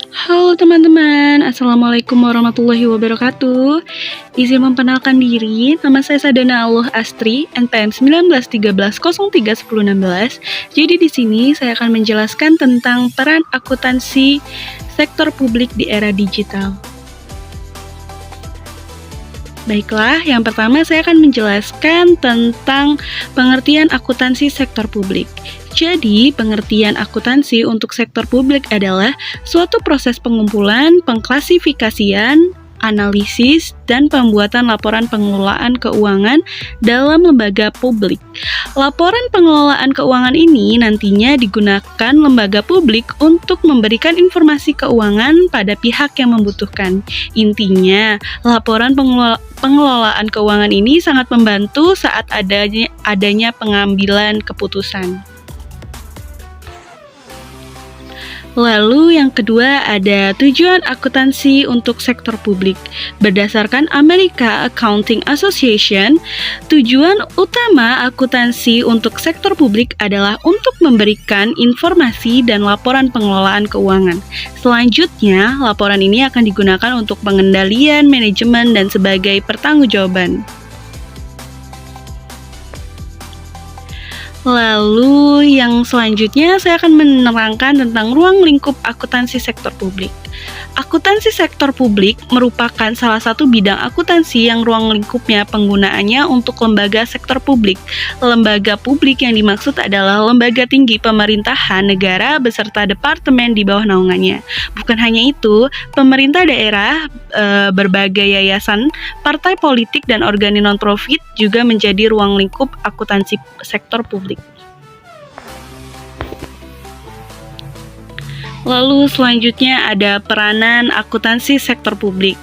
Halo teman-teman, Assalamualaikum warahmatullahi wabarakatuh. Izin memperkenalkan diri, nama saya Sadana Allah Astri, NPM 1913031016. Jadi di sini saya akan menjelaskan tentang peran akuntansi sektor publik di era digital. Baiklah, yang pertama saya akan menjelaskan tentang pengertian akuntansi sektor publik. Jadi, pengertian akuntansi untuk sektor publik adalah suatu proses pengumpulan, pengklasifikasian, analisis, dan pembuatan laporan pengelolaan keuangan dalam lembaga publik. Laporan pengelolaan keuangan ini nantinya digunakan lembaga publik untuk memberikan informasi keuangan pada pihak yang membutuhkan. Intinya, laporan pengelolaan keuangan ini sangat membantu saat adanya pengambilan keputusan. Lalu yang kedua ada tujuan akuntansi untuk sektor publik. Berdasarkan American Accounting Association, tujuan utama akuntansi untuk sektor publik adalah untuk memberikan informasi dan laporan pengelolaan keuangan. Selanjutnya, laporan ini akan digunakan untuk pengendalian, manajemen, dan sebagai pertanggungjawaban. Lalu yang selanjutnya saya akan menerangkan tentang ruang lingkup akuntansi sektor publik. Akuntansi sektor publik merupakan salah satu bidang akuntansi yang ruang lingkupnya penggunaannya untuk lembaga sektor publik. Lembaga publik yang dimaksud adalah lembaga tinggi pemerintahan negara beserta departemen di bawah naungannya. Bukan hanya itu, pemerintah daerah, berbagai yayasan, partai politik, dan organi non-profit juga menjadi ruang lingkup akuntansi sektor publik. Lalu selanjutnya ada peranan akuntansi sektor publik.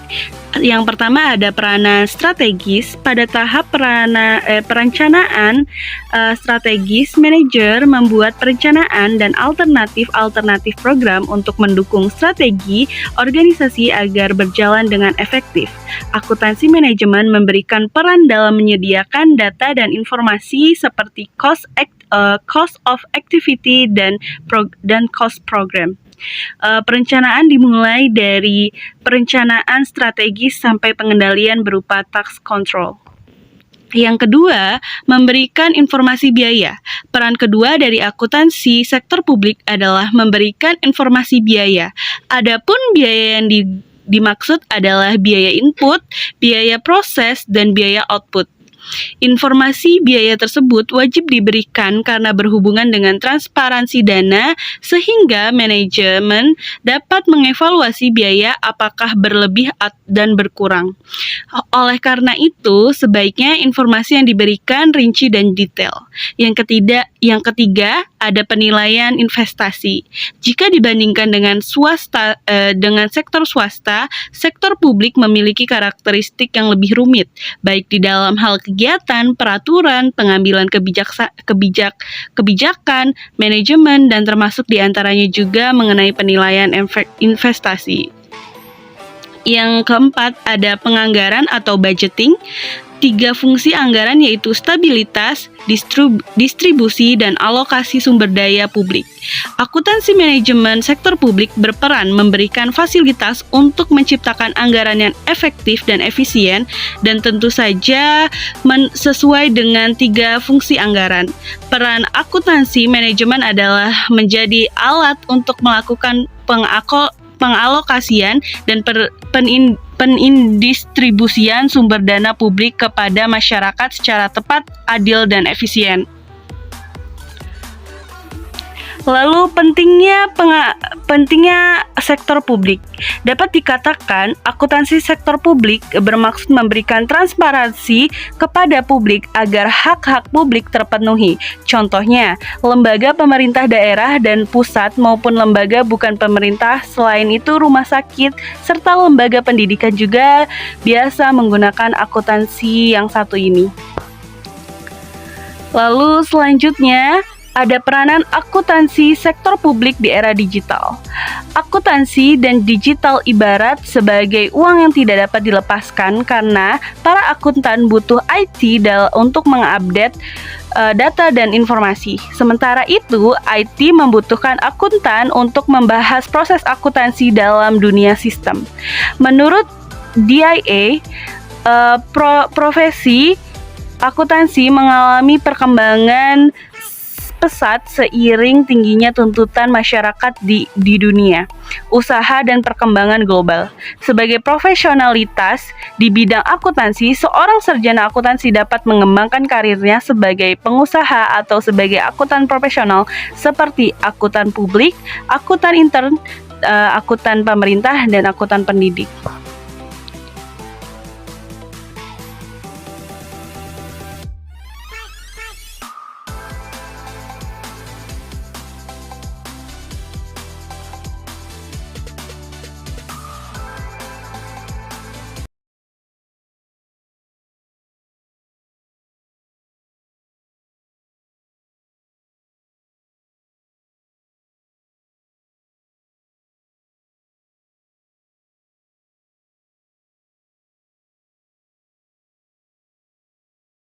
Yang pertama ada peranan strategis. Pada tahap perencanaan strategis, manajer membuat perencanaan dan alternatif program untuk mendukung strategi organisasi agar berjalan dengan efektif. Akuntansi manajemen memberikan peran dalam menyediakan data dan informasi seperti cost of activity dan cost program. Perencanaan dimulai dari perencanaan strategis sampai pengendalian berupa tax control. Yang kedua, memberikan informasi biaya. Peran kedua dari akuntansi sektor publik adalah memberikan informasi biaya. Adapun biaya yang dimaksud adalah biaya input, biaya proses, dan biaya output. Informasi biaya tersebut wajib diberikan karena berhubungan dengan transparansi dana sehingga manajemen dapat mengevaluasi biaya apakah berlebih dan berkurang. Oleh karena itu, sebaiknya informasi yang diberikan rinci dan detail. Yang ketiga ada penilaian investasi. Jika dibandingkan dengan sektor swasta, sektor publik memiliki karakteristik yang lebih rumit, baik di dalam hal kegiatan, peraturan, pengambilan kebijakan, manajemen, dan termasuk diantaranya juga mengenai penilaian investasi. Yang keempat ada penganggaran atau budgeting. 3 fungsi anggaran yaitu stabilitas, distribusi, dan alokasi sumber daya publik. Akuntansi manajemen sektor publik berperan memberikan fasilitas untuk menciptakan anggaran yang efektif dan efisien dan tentu saja sesuai dengan 3 fungsi anggaran. Peran akuntansi manajemen adalah menjadi alat untuk melakukan pengalokasian dan penindistribusian sumber dana publik kepada masyarakat secara tepat, adil, dan efisien. Lalu pentingnya sektor publik. Dapat dikatakan akuntansi sektor publik bermaksud memberikan transparansi kepada publik agar hak-hak publik terpenuhi. Contohnya, lembaga pemerintah daerah dan pusat maupun lembaga bukan pemerintah, selain itu rumah sakit, serta lembaga pendidikan juga biasa menggunakan akuntansi yang satu ini. Lalu selanjutnya ada peranan akuntansi sektor publik di era digital. Akuntansi dan digital ibarat sebagai uang yang tidak dapat dilepaskan karena para akuntan butuh IT untuk mengupdate data dan informasi. Sementara itu, IT membutuhkan akuntan untuk membahas proses akuntansi dalam dunia sistem. Menurut DIA, profesi akuntansi mengalami perkembangan pesat seiring tingginya tuntutan masyarakat di dunia, usaha dan perkembangan global. Sebagai profesionalitas di bidang akuntansi, seorang sarjana akuntansi dapat mengembangkan karirnya sebagai pengusaha atau sebagai akuntan profesional seperti akuntan publik, akuntan intern, akuntan pemerintah, dan akuntan pendidik.